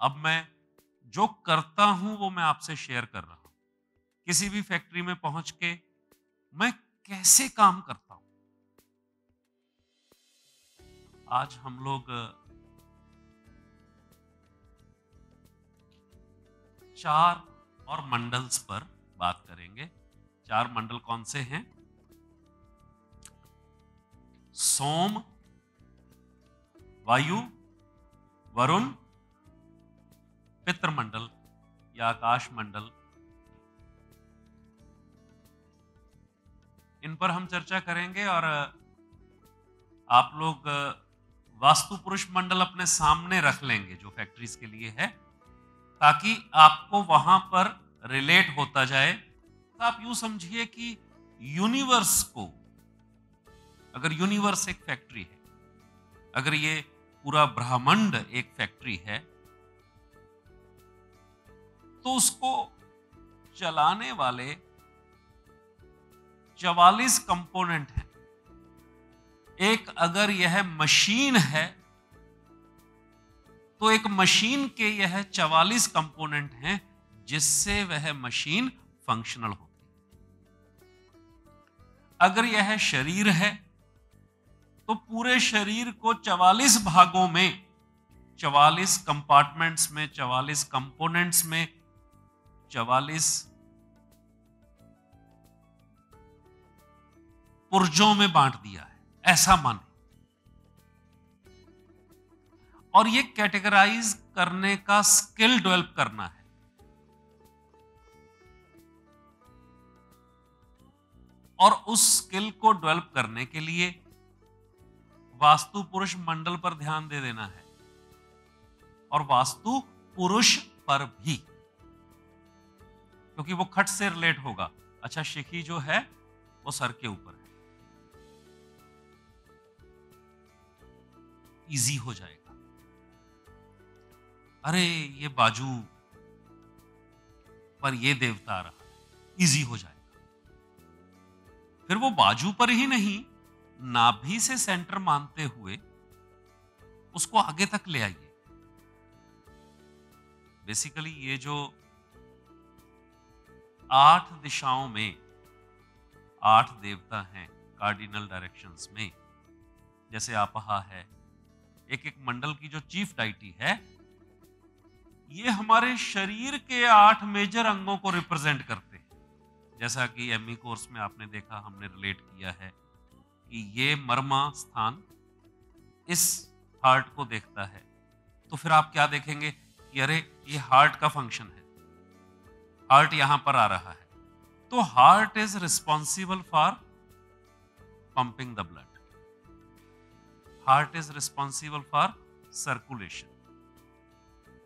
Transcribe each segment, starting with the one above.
अब मैं जो करता हूं वो मैं आपसे शेयर कर रहा हूं। किसी भी फैक्ट्री में पहुंच के मैं कैसे काम करता हूं। आज हम लोग 4 और मंडल्स पर बात करेंगे। 4 मंडल कौन से हैं? सोम, वायु, वरुण, पितृमंडल या आकाश मंडल। इन पर हम चर्चा करेंगे और आप लोग वास्तु पुरुष मंडल अपने सामने रख लेंगे जो फैक्ट्रीज के लिए है, ताकि आपको वहां पर रिलेट होता जाए। तो आप यूं समझिए कि यूनिवर्स को, अगर यूनिवर्स एक फैक्ट्री है, अगर ये पूरा ब्रह्मांड एक फैक्ट्री है, तो उसको चलाने वाले 44 कंपोनेंट हैं। एक अगर यह मशीन है तो एक मशीन के यह 44 कंपोनेंट हैं जिससे वह मशीन फंक्शनल होती है। अगर यह शरीर है तो पूरे शरीर को 44 भागों में, 44 कंपार्टमेंट्स में, 44 कंपोनेंट्स में, 44 पुर्जों में बांट दिया है, ऐसा माने। और ये कैटेगराइज करने का स्किल डेवलप करना है। और उस स्किल को डेवलप करने के लिए वास्तु पुरुष मंडल पर ध्यान दे देना है, और वास्तु पुरुष पर भी, क्योंकि वो खट से रिलेट होगा। अच्छा, शिखी जो है वो सर के ऊपर है, इजी हो जाएगा। अरे ये बाजू पर ये देवता आ रहा, इजी हो जाएगा। फिर वो बाजू पर ही नहीं, नाभि से सेंटर मानते हुए उसको आगे तक ले आइए। बेसिकली ये जो 8 दिशाओं में 8 देवता हैं कार्डिनल डायरेक्शंस में, जैसे आपहा है, एक एक मंडल की जो चीफ डाइटी है, ये हमारे शरीर के 8 मेजर अंगों को रिप्रेजेंट करते हैं। जैसा कि एमई कोर्स में आपने देखा, हमने रिलेट किया है कि ये मर्मा स्थान इस हार्ट को देखता है। तो फिर आप क्या देखेंगे कि अरे ये हार्ट का फंक्शन है, हार्ट यहां पर आ रहा है। तो heart is responsible for pumping the blood, heart is responsible for circulation.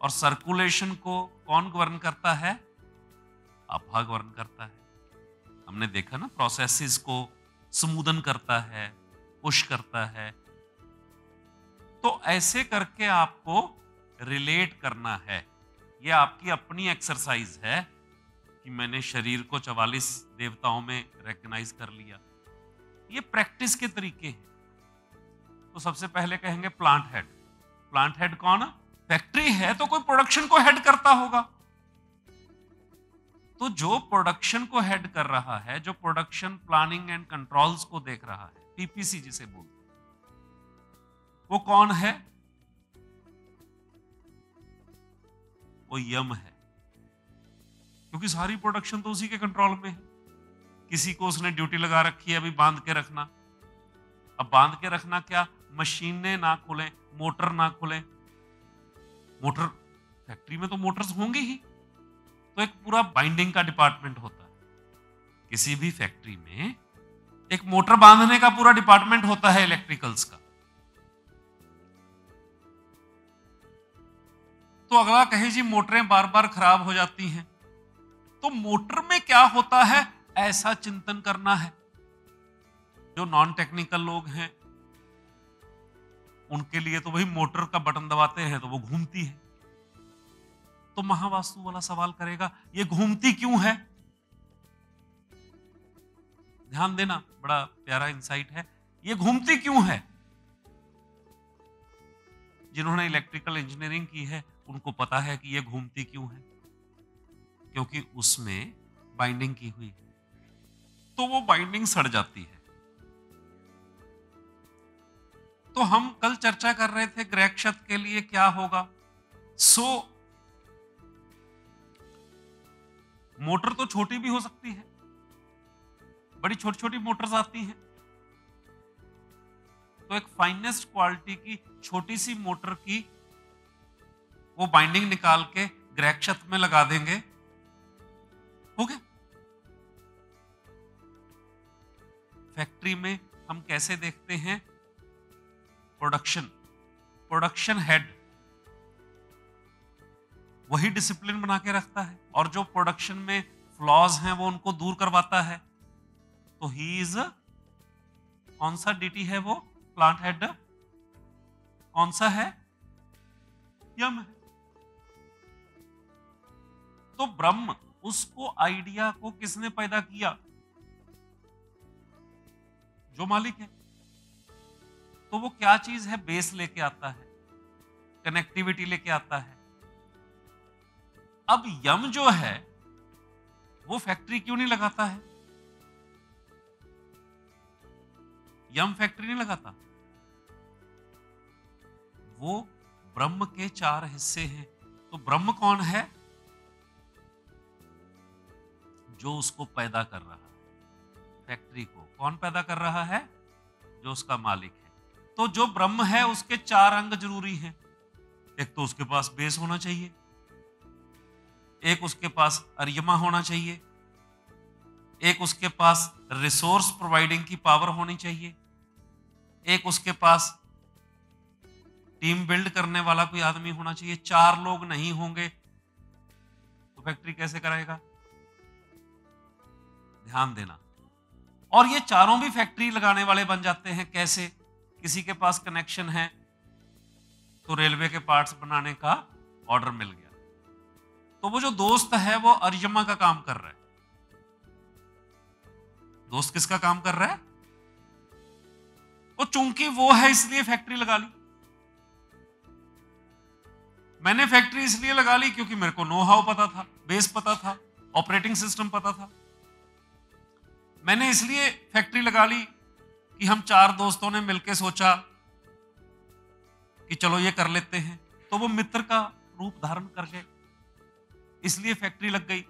और सर्कुलेशन को कौन गवर्न करता है? आपहा गवर्न करता है। हमने देखा ना, प्रोसेसेस को स्मूदन करता है, पुश करता है। तो ऐसे करके आपको रिलेट करना है। यह आपकी अपनी एक्सरसाइज है कि मैंने शरीर को 44 देवताओं में रिकॉग्नाइज कर लिया। ये प्रैक्टिस के तरीके हैं। तो सबसे पहले कहेंगे प्लांट हेड। प्लांट हेड कौन? फैक्ट्री है तो कोई प्रोडक्शन को हेड करता होगा। तो जो प्रोडक्शन को हेड कर रहा है, जो प्रोडक्शन प्लानिंग एंड कंट्रोल्स को देख रहा है, पीपीसी जिसे बोलते हैं, वो कौन है? वो यम है, क्योंकि सारी प्रोडक्शन तो उसी के कंट्रोल में है। किसी को उसने ड्यूटी लगा रखी है अभी बांध के रखना। अब बांध के रखना क्या? मशीनें ना खुलें, मोटर ना खुलें। मोटर, फैक्ट्री में तो मोटर्स होंगी ही, तो एक पूरा बाइंडिंग का डिपार्टमेंट होता है। किसी भी फैक्ट्री में एक मोटर बांधने का पूरा डिपार्टमेंट होता है इलेक्ट्रिकल्स का। तो अगला कहे जी मोटरें बार बार खराब हो जाती हैं, तो मोटर में क्या होता है, ऐसा चिंतन करना है। जो नॉन टेक्निकल लोग हैं उनके लिए तो वही मोटर का बटन दबाते हैं तो वो घूमती है। तो महावास्तु वाला सवाल करेगा, ये घूमती क्यों है? ध्यान देना, बड़ा प्यारा इंसाइट है। ये घूमती क्यों है? जिन्होंने इलेक्ट्रिकल इंजीनियरिंग की है उनको पता है कि ये घूमती क्यों है, क्योंकि उसमें बाइंडिंग की हुई है, तो वो बाइंडिंग सड़ जाती है। तो हम कल चर्चा कर रहे थे ग्रह नक्षत्र के लिए क्या होगा। मोटर तो छोटी भी हो सकती है, बड़ी छोटी छोटी मोटर्स आती हैं, तो एक फाइनेस्ट क्वालिटी की छोटी सी मोटर की वो बाइंडिंग निकाल के ग्रह नक्षत्र में लगा देंगे, हो गया। फैक्ट्री में हम कैसे देखते हैं, प्रोडक्शन हेड वही डिसिप्लिन बना के रखता है, और जो प्रोडक्शन में फ्लॉज हैं वो उनको दूर करवाता है। तो ही इज, कौन सा डीटी है वो, प्लांट हेड कौन सा है, यम है। तो ब्रह्म, उसको आइडिया को किसने पैदा किया, जो मालिक है। तो वो क्या चीज है, बेस लेके आता है, कनेक्टिविटी लेके आता है। अब यम जो है वो फैक्ट्री क्यों नहीं लगाता है, यम फैक्ट्री नहीं लगाता। वो ब्रह्म के 4 हिस्से हैं। तो ब्रह्म कौन है, जो उसको पैदा कर रहा है, फैक्ट्री को कौन पैदा कर रहा है, जो उसका मालिक है। तो जो ब्रह्म है उसके 4 अंग जरूरी हैं। एक तो उसके पास बेस होना चाहिए, एक उसके पास अर्यमा होना चाहिए, एक उसके पास रिसोर्स प्रोवाइडिंग की पावर होनी चाहिए, एक उसके पास टीम बिल्ड करने वाला कोई आदमी होना चाहिए। 4 लोग नहीं होंगे तो फैक्ट्री कैसे कराएगा, ध्यान देना। और ये चारों भी फैक्ट्री लगाने वाले बन जाते हैं कैसे, किसी के पास कनेक्शन है तो रेलवे के पार्ट्स बनाने का ऑर्डर मिल गया, तो वो जो दोस्त है वो अर्यमा का काम कर रहा है। दोस्त किसका काम कर रहा है, वो चूंकि वो है इसलिए फैक्ट्री लगा ली। मैंने फैक्ट्री इसलिए लगा ली क्योंकि मेरे को नो हाउ पता था, बेस पता था, ऑपरेटिंग सिस्टम पता था। मैंने इसलिए फैक्ट्री लगा ली कि हम 4 दोस्तों ने मिलकर सोचा कि चलो ये कर लेते हैं, तो वो मित्र का रूप धारण कर गए, इसलिए फैक्ट्री लग गई।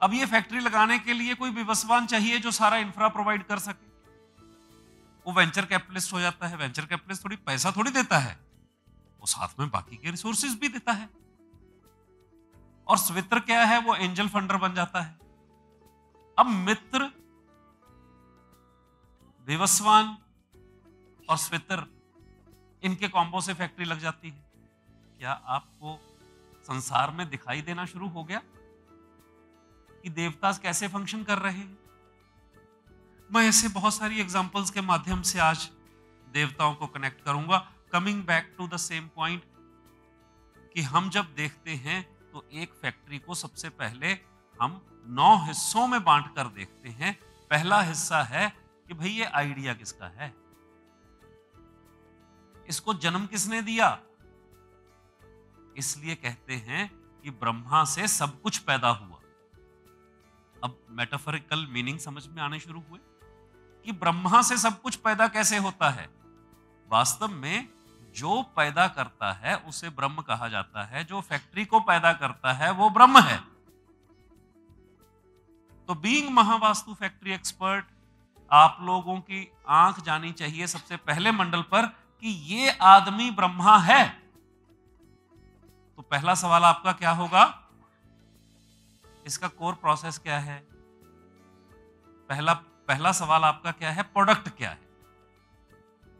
अब ये फैक्ट्री लगाने के लिए कोई विवस्वान चाहिए जो सारा इंफ्रा प्रोवाइड कर सके। वो वेंचर कैपिटलिस्ट हो जाता है। वेंचर कैपिटलिस्ट थोड़ी पैसा थोड़ी देता है, वो साथ में बाकी के रिसोर्सेज भी देता है। और स्वित्र क्या है, वो एंजल फंडर बन जाता है। अब मित्र, विवस्वान और स्वित्र, इनके कॉम्बो से फैक्ट्री लग जाती है। क्या आपको संसार में दिखाई देना शुरू हो गया कि देवता कैसे फंक्शन कर रहे हैं? मैं ऐसे बहुत सारी एग्जांपल्स के माध्यम से आज देवताओं को कनेक्ट करूंगा। Coming back to the same point कि हम जब देखते हैं तो एक फैक्ट्री को सबसे पहले हम 9 हिस्सों में बांट कर देखते हैं। पहला हिस्सा है कि भाई ये आइडिया किसका है, इसको जन्म किसने दिया। इसलिए कहते हैं कि ब्रह्मा से सब कुछ पैदा हुआ। अब मेटाफोरिकल मीनिंग समझ में आने शुरू हुए कि ब्रह्मा से सब कुछ पैदा कैसे होता है। वास्तव में जो पैदा करता है उसे ब्रह्म कहा जाता है, जो फैक्ट्री को पैदा करता है वो ब्रह्म है। तो बीइंग महावास्तु फैक्ट्री एक्सपर्ट, आप लोगों की आंख जानी चाहिए सबसे पहले मंडल पर कि ये आदमी ब्रह्मा है। तो पहला सवाल आपका क्या होगा, इसका कोर प्रोसेस क्या है। पहला सवाल आपका क्या है, प्रोडक्ट क्या है,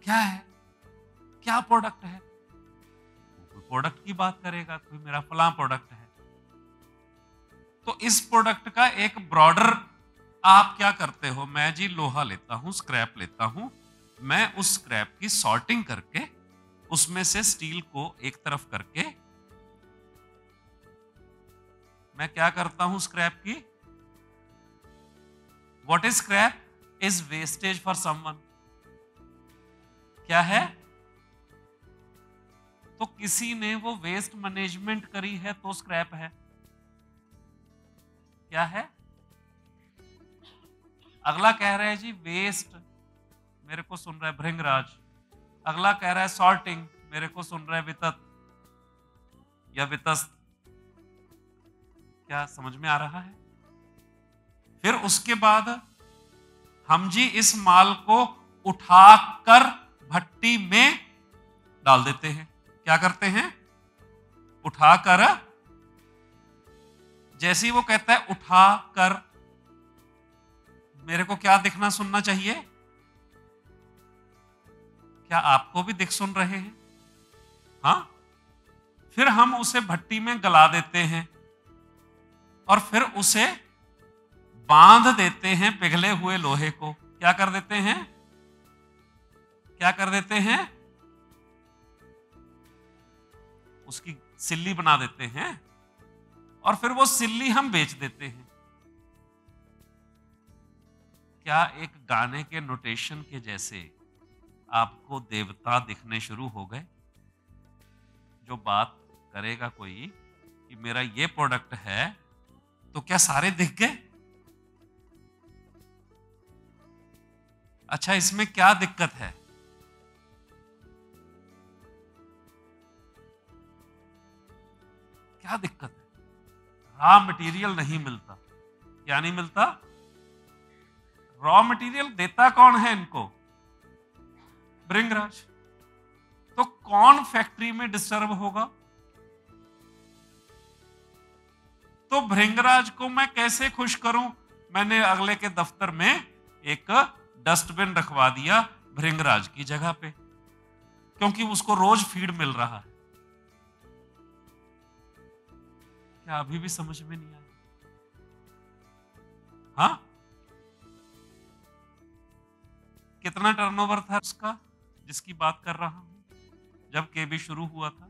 क्या है, क्या प्रोडक्ट है। कोई प्रोडक्ट की बात करेगा, कोई मेरा फलां प्रोडक्ट है। तो इस प्रोडक्ट का एक ब्रॉडर, आप क्या करते हो, मैं जी लोहा लेता हूं, स्क्रैप लेता हूं, मैं उस स्क्रैप की सॉर्टिंग करके उसमें से स्टील को एक तरफ करके मैं क्या करता हूं, स्क्रैप की, what is scrap, is wastage for someone. क्या है, तो तो किसी ने वो वेस्ट मैनेजमेंट करी है तो स्क्रैप है। क्या है? अगला कह रहा है जी वेस्ट, मेरे को सुन रहा है भृंगराज। अगला कह रहा है सॉर्टिंग, मेरे को सुन रहा है वितत या वितस्त। क्या समझ में आ रहा है? फिर उसके बाद हम जी इस माल को उठाकर भट्टी में डाल देते हैं। क्या करते हैं? उठाकर। जैसे ही वो कहता है उठाकर, मेरे को क्या दिखना सुनना चाहिए? क्या आपको भी दिख सुन रहे हैं? हाँ। फिर हम उसे भट्टी में गला देते हैं और फिर उसे बांध देते हैं पिघले हुए लोहे को। क्या कर देते हैं? क्या कर देते हैं? उसकी सिल्ली बना देते हैं और फिर वो सिल्ली हम बेच देते हैं। क्या एक गाने के नोटेशन के जैसे आपको देवता दिखने शुरू हो गए? जो बात करेगा कोई कि मेरा ये प्रोडक्ट है, तो क्या सारे दिख गए? अच्छा, इसमें क्या दिक्कत है? क्या दिक्कत है? रॉ मटेरियल नहीं मिलता। क्या नहीं मिलता? रॉ मटेरियल देता कौन है इनको? भृंगराज। तो कौन फैक्ट्री में डिस्टर्ब होगा? तो भृंगराज को मैं कैसे खुश करूं? मैंने अगले के दफ्तर में एक डस्टबिन रखवा दिया भृंगराज की जगह पे, क्योंकि उसको रोज फीड मिल रहा है। क्या अभी भी समझ में नहीं आया? हाँ? कितना टर्नओवर था उसका जिसकी बात कर रहा हूं जब केबी शुरू हुआ था?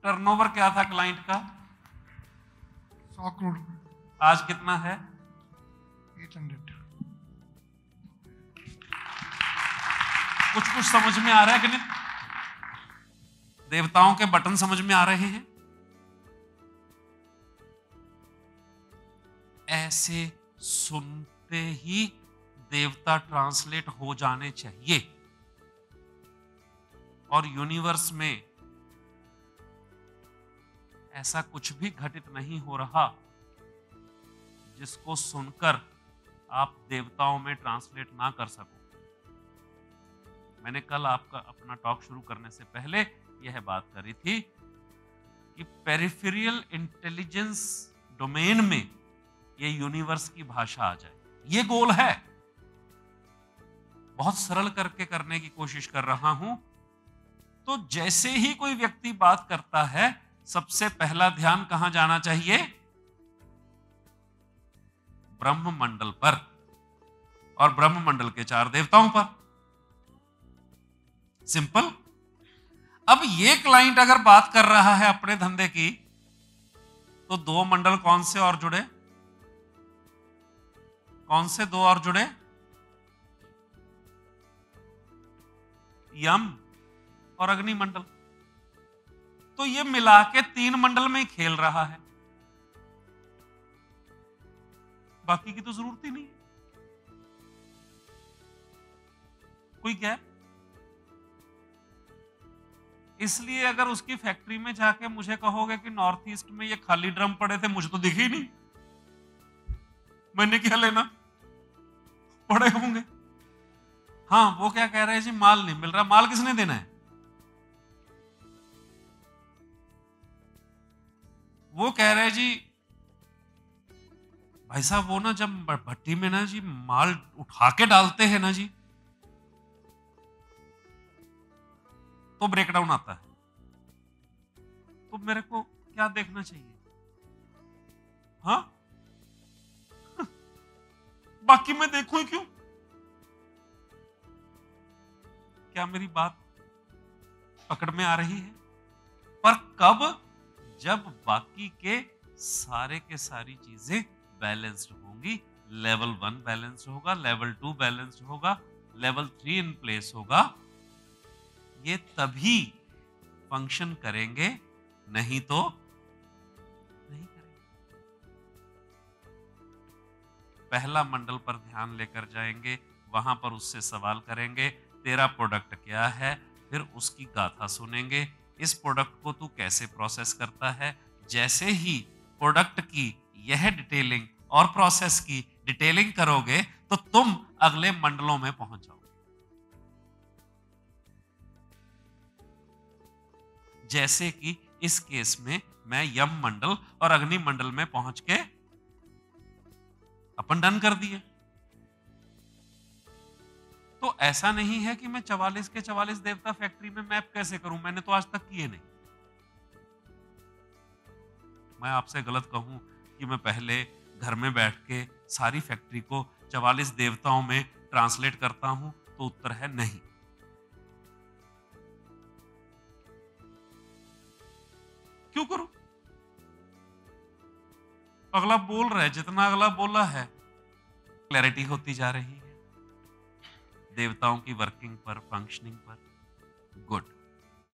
टर्नओवर क्या था क्लाइंट का? 100 करोड़ रुपए। आज कितना है? 800। कुछ समझ में आ रहा है कि नहीं? देवताओं के बटन समझ में आ रहे हैं? ऐसे सुनते ही देवता ट्रांसलेट हो जाने चाहिए। और यूनिवर्स में ऐसा कुछ भी घटित नहीं हो रहा जिसको सुनकर आप देवताओं में ट्रांसलेट ना कर सको। मैंने कल आपका अपना टॉक शुरू करने से पहले यह बात करी थी कि पेरिफेरियल इंटेलिजेंस डोमेन में ये यूनिवर्स की भाषा आ जाए। ये गोल है। बहुत सरल करके करने की कोशिश कर रहा हूं। तो जैसे ही कोई व्यक्ति बात करता है, सबसे पहला ध्यान कहां जाना चाहिए? ब्रह्म मंडल पर और ब्रह्म मंडल के 4 देवताओं पर। सिंपल। अब ये क्लाइंट अगर बात कर रहा है अपने धंधे की, तो 2 मंडल कौन से और जुड़े? कौन से 2 और जुड़े? यम और अग्नि मंडल। तो ये मिला के 3 मंडल में ही खेल रहा है। बाकी की तो जरूरत ही नहीं। कोई गैप? इसलिए अगर उसकी फैक्ट्री में जाके मुझे कहोगे कि नॉर्थ ईस्ट में ये खाली ड्रम पड़े थे, मुझे तो दिखे ही नहीं। मैंने क्या लेना? पड़े होंगे। हाँ, वो क्या कह रहे हैं जी, माल नहीं मिल रहा। माल किसने देना है? वो कह रहे हैं जी भाई साहब, वो ना जब भट्टी में ना जी माल उठा के डालते हैं ना जी, तो ब्रेकडाउन आता है। तो मेरे को क्या देखना चाहिए? हाँ? बाकी मैं देखूं ही क्यों? क्या मेरी बात पकड़ में आ रही है? पर कब? जब बाकी के सारी चीजें बैलेंस्ड होंगी। लेवल 1 बैलेंस्ड होगा, लेवल 2 बैलेंस्ड होगा, लेवल 3 इन प्लेस होगा। ये तभी फंक्शन करेंगे, नहीं तो नहीं करेंगे। पहला मंडल पर ध्यान लेकर जाएंगे, वहां पर उससे सवाल करेंगे, तेरा प्रोडक्ट क्या है, फिर उसकी गाथा सुनेंगे, इस प्रोडक्ट को तू कैसे प्रोसेस करता है। जैसे ही प्रोडक्ट की यह डिटेलिंग और प्रोसेस की डिटेलिंग करोगे तो तुम अगले मंडलों में पहुंच जाओगे। जैसे कि इस केस में मैं यम मंडल और अग्नि मंडल में पहुंच के अपन डन कर दिए। तो ऐसा नहीं है कि मैं 44 के 44 देवता फैक्ट्री में मैप कैसे करूं, मैंने तो आज तक किए नहीं। मैं आपसे गलत कहूं कि मैं पहले घर में बैठ के सारी फैक्ट्री को 44 देवताओं में ट्रांसलेट करता हूं, तो उत्तर है नहीं। क्यों करूं? अगला बोल रहा है, जितना अगला बोला है क्लैरिटी होती जा रही है देवताओं की वर्किंग पर, फंक्शनिंग पर। गुड।